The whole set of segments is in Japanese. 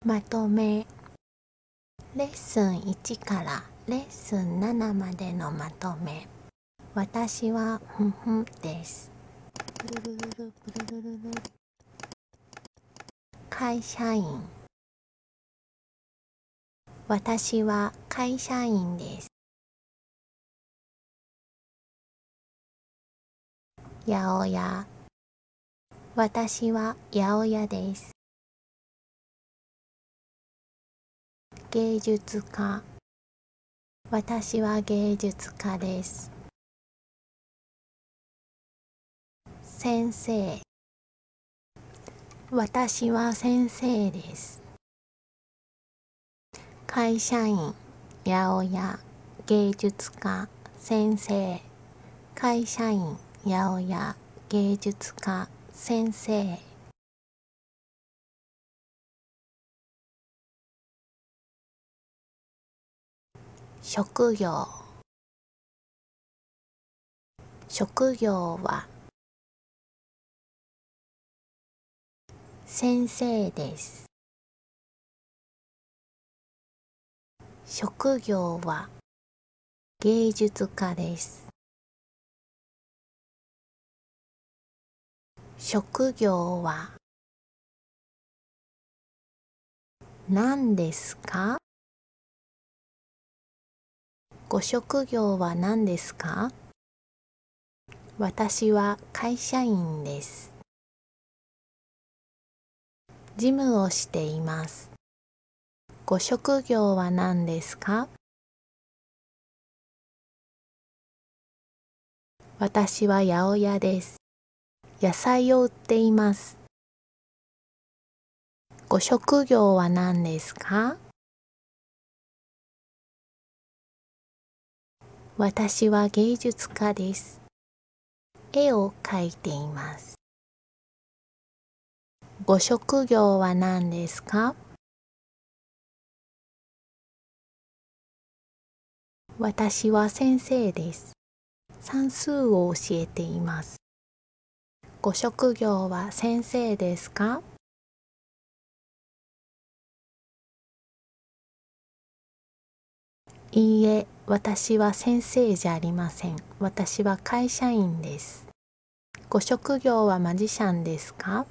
まとめ。レッスン1からレッスン7までのまとめ。私はふんふんです。会社員。私は会社員です。八百屋。私は八百屋です。芸術家。私は芸術家です。先生。私は先生です。会社員、八百屋、芸術家、先生。会社員、八百屋、芸術家、先生。職業。職業は先生です。職業は芸術家です。職業は何ですか？ご職業は何ですか？私は会社員です。事務をしています。ご職業は何ですか？私は八百屋です。野菜を売っています。ご職業は何ですか？私は芸術家です。絵を描いています。ご職業は何ですか？私は先生です。算数を教えています。ご職業は先生ですか？いいえ、私は先生じゃありません。私は会社員です。ご職業はマジシャンですか？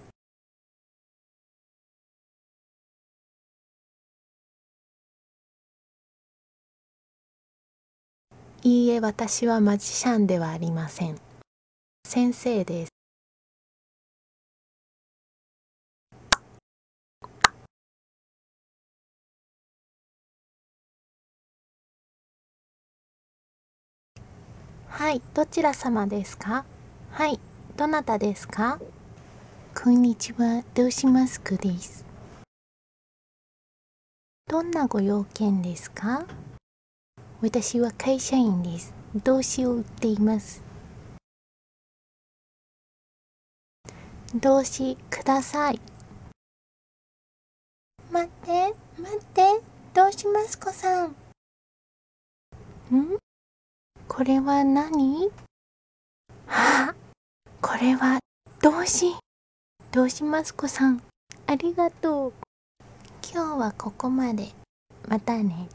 いいえ、私はマジシャンではありません。先生です。はい、どちら様ですか？はい、どなたですか？こんにちは、どうしますかです。どんなご用件ですか？私は会社員です。動詞を売っています。動詞ください。待って、待って、どうしますかさん。これは何？はあ、これは動詞。どうしますかさん。ありがとう。今日はここまで。またね。